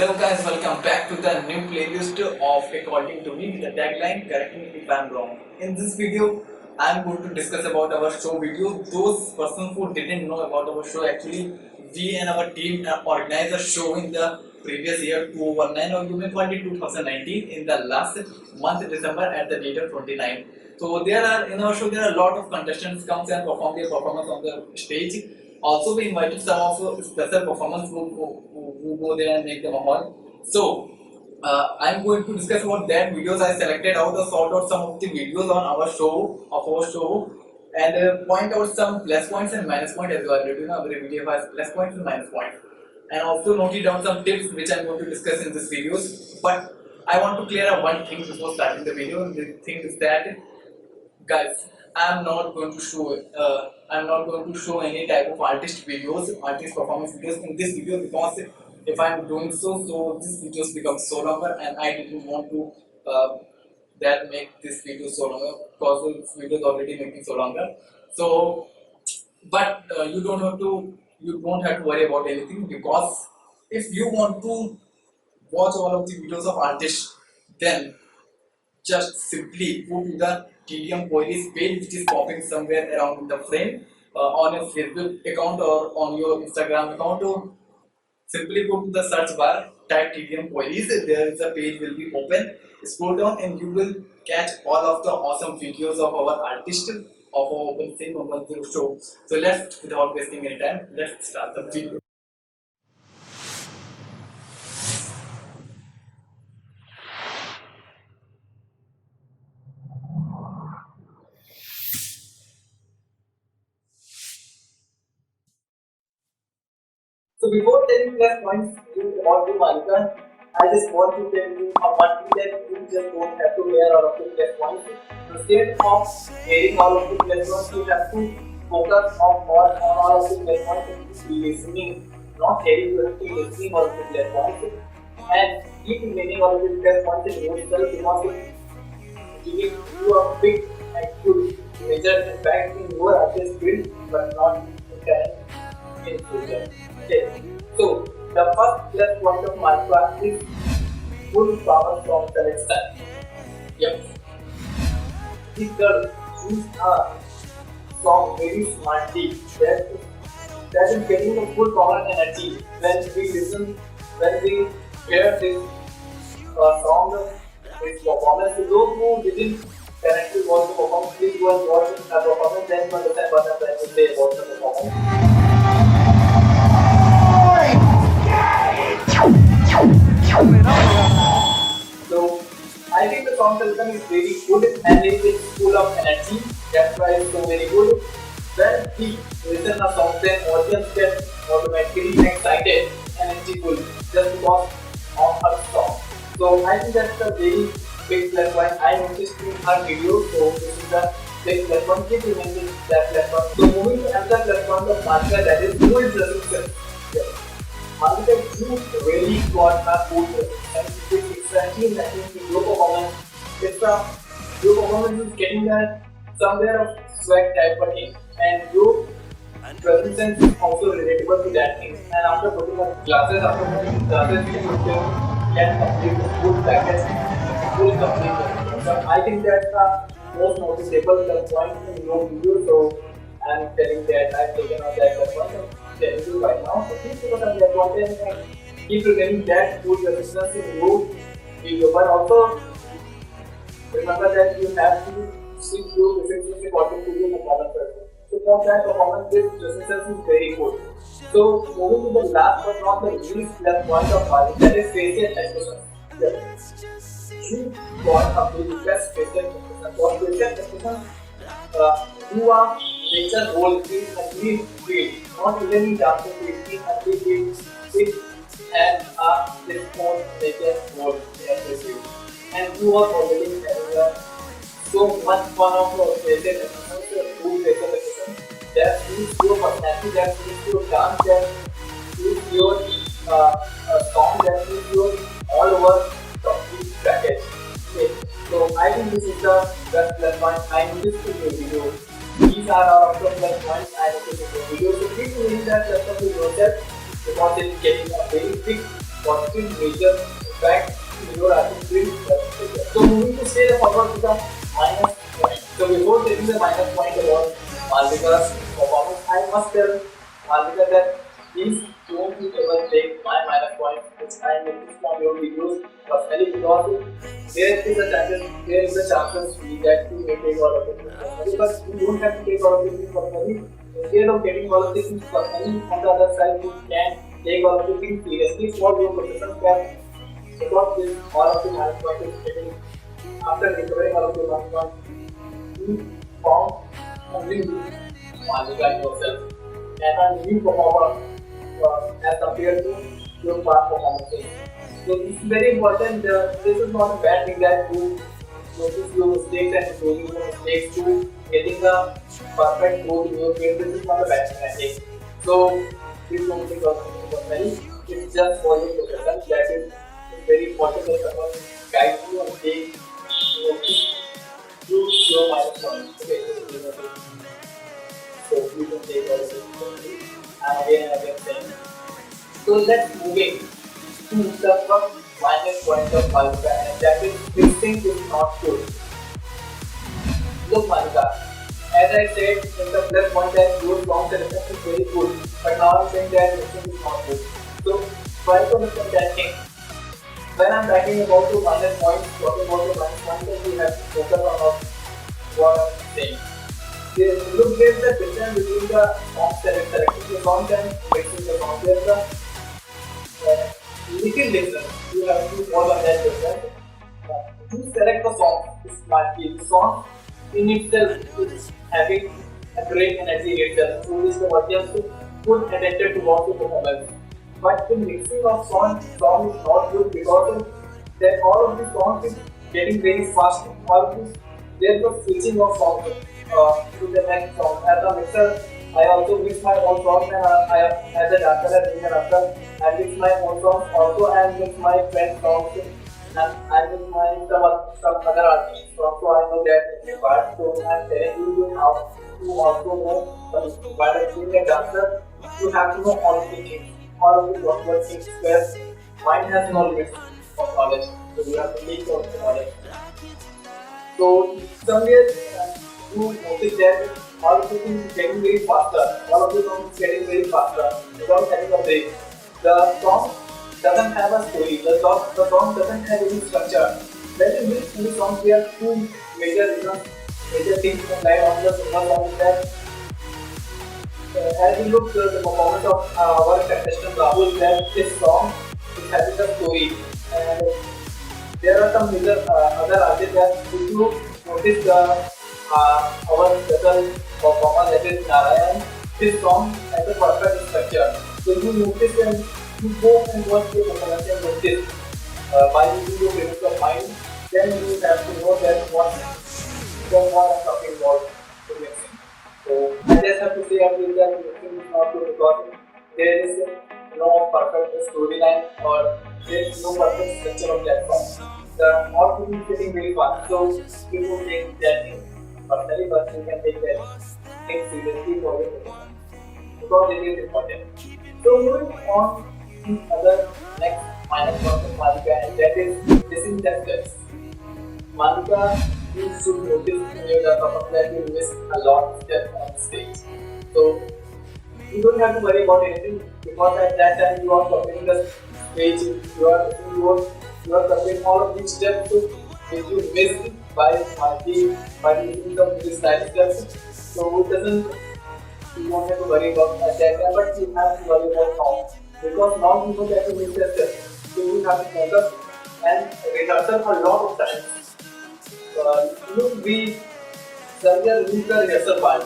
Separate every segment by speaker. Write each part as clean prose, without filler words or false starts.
Speaker 1: Hello guys, welcome back to the new playlist of According to Me with the tagline Correct Me If I'm Wrong. In this video, I'm going to discuss about our show video. Those persons who didn't know about our show, actually we and our team have organized a show in the previous year 2019 or you may call it 2019 in the last month December at the date of 29. So there are in our show there are a lot of contestants comes and perform their performance on the stage. Also, we invited some of special performers who go there and make them a hall. So, I'm going to discuss about that videos. I selected out or sort out some of the videos on our show, and point out some plus points and minus points as well. You know, every video has plus points and minus points. And also noted down some tips which I'm going to discuss in this videos. But I want to clear up one thing before starting the video. The thing is that, guys, I'm not going to show any type of artist performance videos in this video, because if I'm doing so this videos become so longer, and I didn't want to that make this video so longer, because this video is already making so longer. So, but you don't have to worry about anything, because if you want to watch all of the videos of artists, then just simply go to the TDM queries page which is popping somewhere around the frame on your Facebook account or on your Instagram account. Or simply go to the search bar, type TDM queries, there is a page will be open. Scroll down and you will catch all of the awesome videos of our artist of our Open Sync 110 show. So let's, without wasting any time, let's start the video. So before telling plus points about the Malvika, I just want to tell you one thing, that you just don't have to hear all of the plus points. Instead of hearing all of the plus points, you have to focus on all of the plus points and listening, not hearing, you have to listening all of the plus points and keep remaining all of the plus points in yourself, because it giving you a big and good major impact in your artist field, but not in future. Okay. So the first plus point of Malvika is full power song selection. Yep. This girl choose a song very smartly. That is getting a full power energy when we hear this song, this performance. To those who didn't currently watch the performance, please go and watch the performance, then you understand what I'm trying to say about the performance. So I think the song selection is very good and it is full of energy. That's why it's so very good. When we listen a song, then audience get automatically excited and energyful just because of her song. So I think that's a very big plus point. I noticed in her video. So this is the big plus point. Keep remembering that plus point. So moving to another plus point of Malvika, that is full resistance. Malvika, you really got a full resistance. It's exactly matching to your performance. Your performance is getting that somewhere of swag type of thing, and your resistance is also relatable to that thing. And after putting on glasses, you can complete the full package, full complete. So I think that's the most noticeable point in your video. So I'm telling that I've taken on that point. I'm telling you right now. So please focus on that content and keep remaining that full resistance in your video. But also remember that you have to switch your resistance according to your performance. So for that performance, this resistance is very good. So moving to the last but not the least plus point of Malvika, that is facial expression. You got a very best facial expression. For facial expression, you are nature role in a green field, not even in dancing field, in a green field, and a response nature role in a field. And you are already having so much fun of your facial expression, good facial expression. That suits your personality, that suits your dance, that suits your song, that suits your all over complete package. Okay. So I think this is the best plus point I noticed in your video. These are our plus points I noticed in your video. So please remember that just to yourself, because it's getting a very big positive major impact in your artistic career. So moving to straight forward to the minus point. So before taking the minus point about Malvika's performance, I must tell Malvika that please don't you ever take my minus point which I noticed from your videos personally, because there is a chances that you may take all of it personally, but you don't have to take all of it personally. Instead of getting all of this personally, on the other side you can take all of the things seriously for your professional care, because this all of the minus point is getting after recovering all of the minus point, you found only you, Malvika yourself, and a new performer as compared to your past performances. So it's very important. This is not a bad thing that you notice your mistakes and improving your mistakes to getting the perfect goal in your game. This is not a bad thing, I think. So please don't think of it personally. It's just for your profession. That is very important that someone guide you and take notice to your milestones. Okay, so please don't take all of it personally. And again saying. So let's moving to the first minus point of Malvika, and that is mixing is not good. Look Malvika, as I said in the plus point that your song selection is very good, but now I'm saying that mixing is not good. So try to understand that thing. When I'm talking about the minus points, talking about the minus points, then we have to focus on what I'm saying. Look, there's the difference between the song selecting the song and mixing the song. There's the little difference. You have to follow that difference. To select the song, the song in itself is having a great energy itself. So this is the audience good attention to watch the performance. But the mixing of song is not good, because that all of the songs is getting very fast. There's a switching of songs to the next song. As a mixer, I also mix my own songs, and as a dancer and singer after, I mix my own songs also, and mix my friend's songs, and I mix some other artists songs. So I know that in part. So I'm telling you how to also know, while being a dancer, you have to know all of the things, all of the proper things, where mind has no limits of knowledge. So you have to take all the knowledge. So somewhere you notice that all of the things is getting very faster, all of the songs is getting very faster without having a break. The song doesn't have a story, the song doesn't have any structure. When you mix two songs, there are two major reasons, major things to apply on the single song is that as we look at the performance of our contestant Rahul, that this song is having a story, and there are some major other artists that if you notice our special performer, that is Narayan, his song has a perfect structure. So you notice and you go and watch the performance and notice by using your presence of mind, then you have to know that what I'm talking about to mixing. So I just have to say that mixing is not good, because there is no perfect storyline or there is no perfect structure of that song. The all people getting very fast, so people take that thing personally, but you can take that thing seriously for your profession, because it is important. So moving on to other next minus point of Malvika, and that is missing the steps. Malvika, you should notice in your performance that you miss a lot of steps on the stage. So you don't have to worry about anything, because at that time you are covering the stage, you are covering all of these steps which you missed by using some freestyle steps. So it doesn't, you don't have to worry about that time, but you have to worry about now, because now you know that you missed the steps. So you have to focus and rehearsal a lot of times. We somewhere lose the rehearsal part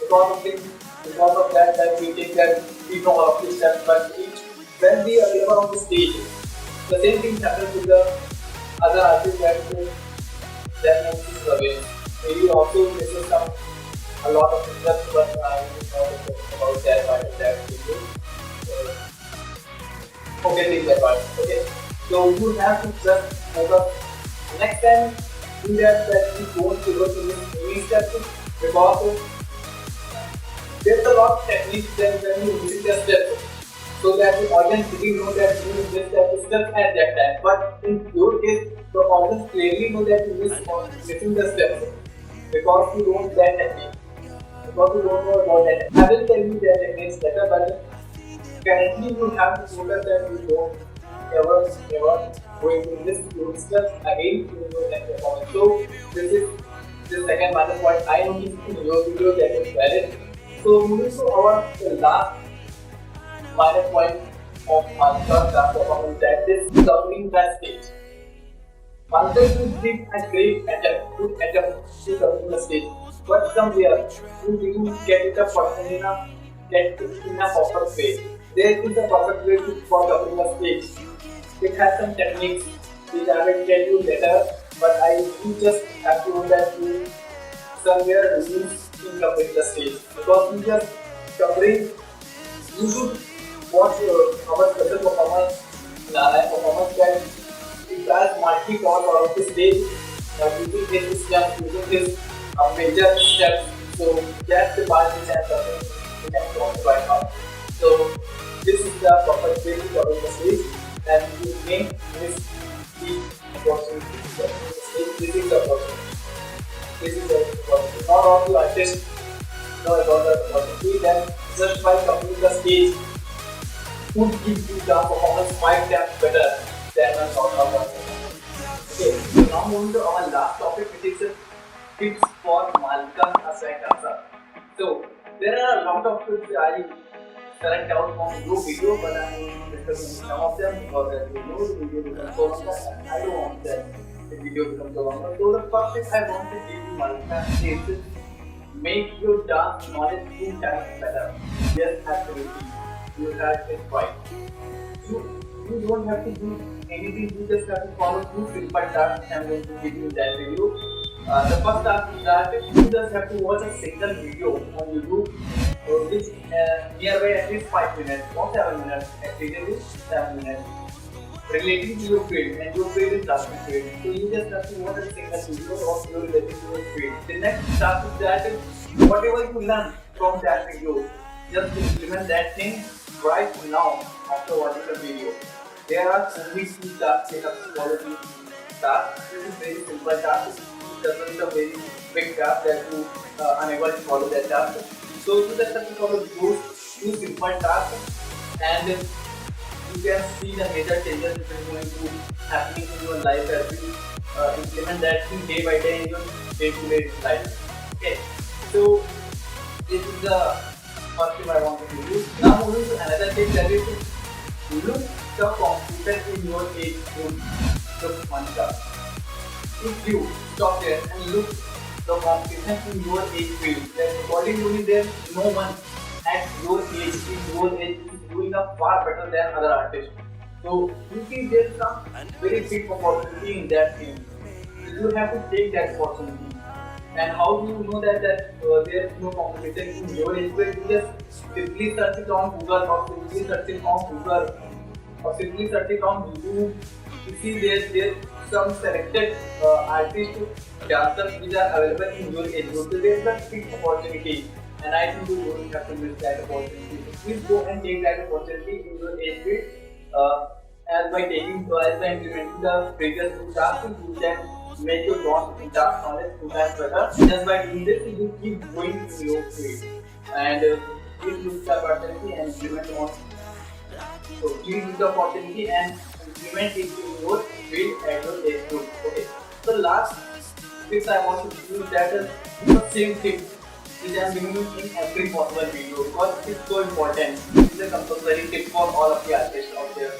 Speaker 1: because of that we think that we know all of these steps, but when we are on the stage, the same thing happens with the other artists that moves away. Maybe also misses a lot of steps, but I will not talk about that part of that video. Okay, take that part. Okay, so you have to just focus. Next time, do that you don't able to miss any steps, because there's a lot of techniques when you visit the steps. so that the audience really know that you missed that steps at that time. But in your case, the audience clearly know that you missing the steps because you don't that technique, because you don't know about that. I will tell you that techniques better, but currently you have to focus that you don't ever going to miss your steps again in your next performance. So this is the second minor point I noticed in your video that is valid. So moving to our last minor point of Malvika class performance, that is covering the stage. Malvika did a great attempt, good attempt to covering the stage, but somewhere you didn't get it get it in a perfect way. There is a perfect way for covering the stage. It has some techniques which I will tell you later, but you just have to know that you somewhere lose in covering the stage, because you just covering, you should watch our special performance, live performance, that it has multi-count around the stage, using his steps, using his major steps. So that's the part which I am covering in that point right now. So this is the perfect way to cover the stage, and you may miss the opportunity. This is the opportunity. This is the opportunity. Not all the artists know about the opportunity, then just by covering the stage would give you the performance 5 times better than a normal one. Okay, so now moving to our last topic, which is tips for Malvika SaFaL. So there are a lot of tips I select out from your video, but I am discussing some of them because as you know, the video becomes so long and I don't want that the video becomes so long. So the first tip I want to give you Malvika is make your dance knowledge 2 times better. Yes, absolutely. You have it right. You don't have to do anything, you just have to follow 2 simple tasks I am going to give you in that video. The first task is that you just have to watch a single video on YouTube which nearby at least 5 minutes or 7 minutes, actually 7 minutes, relating to your field, and your field is dancing field. So you just have to watch a single video of your relating to your field. The next task is that whatever you learn from that video, just implement that thing right now after watching the video. There are only 2 tasks in a quality task. This is very simple task. It doesn't a very big task that you are unable to follow that task. So you just have to follow those 2 simple tasks, and you can see the major changes which are going to happening in your life as you implement that thing day by day in your day-to-day life. Okay, so this is the first tip I want to give you. Now moving to another tip, that is look the competition in your age group. Look Malvika. If you stop there and look the competition in your age field, then according to me, there no one at your age is doing a far better than other artists. So you see there is some very big opportunity in that field. You have to take that opportunity. And how do you know that there is no competition in your age group? You just simply search it on Google, or simply search it on Google, or simply search it on YouTube. You see there's some selected artists, dancers which are available in your age group. So there's a big opportunity, and I think you don't have to miss that opportunity. So please go and take that opportunity in your age group. As by implementing the previous 2 tasks, you can make your dance knowledge 2 times better. Just by doing this, you keep going in your field, and please use the opportunity and implement on. So please use the opportunity and implement it in your field and your age group. Okay. So last tips I want to give you, that is the same tip which I am giving you in every possible video, because it's so important. It's a compulsory tip for all of the artists out there.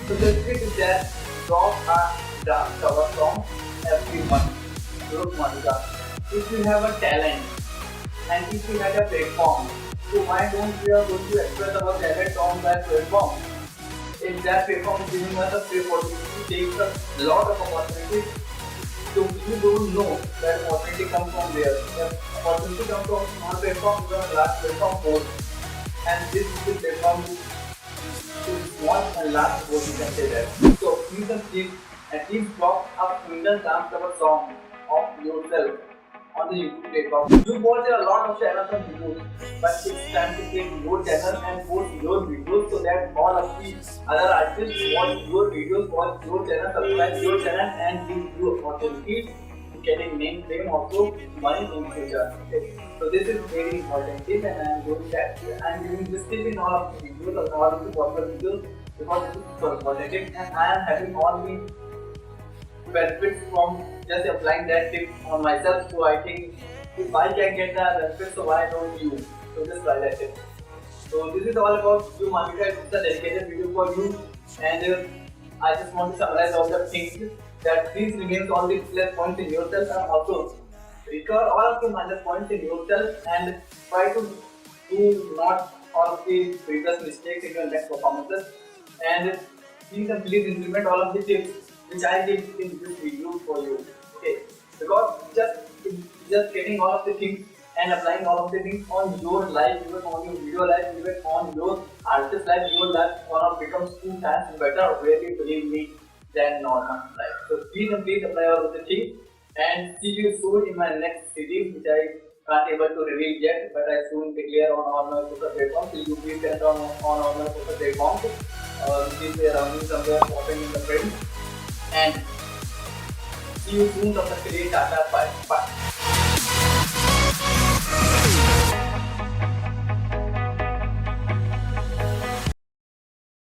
Speaker 1: So the trick is that drop a dance cover song every month. Look Malvika, if you have a talent and if you have a platform, so why don't we are going to express our talent on that platform? If that platform is giving us a free opportunity, takes a lot of opportunities. So you don't know that opportunity comes from where. The opportunity comes from small platform, even a large platform both. And this is the platform is small and large both, you can say that. So please just give at least drop a single dance cover song of yourself on the YouTube platform. You watch a lot of channels on YouTube, but it's time to create your channel and post your videos so that all of the other artists watch your videos, watch your channel, subscribe your channel, and give you opportunity to getting name, fame, also money in future. Okay. So this is very important tip, and I am doing that. I am giving this tip in all of the videos, or all of the possible videos, because this is super important, and I am having all the benefits from just applying that tip on myself. So I think if I can get the benefits, so why don't you? So just try that tip. So this is all about you, Malvika. It's a dedicated video for you, and I just want to summarize all the things that please remain all the plus points in yourself, and also recover all of the minus points in yourself, and try to do not all of the previous mistakes in your next performances, and please implement all of the tips which I did in this video for you. Okay, because just getting all of the things and applying all of the things on your life, even on your video life, even on your artist life, your life gonna becomes 2 times better, really believe me, than normal life. So please apply all of the things, and see you soon in my next series, which I can't able to reveal yet, but I soon declare on all my social platforms. So you please send on all my social platforms, which is around me somewhere popping in the frame. And see you soon. Tata, bye.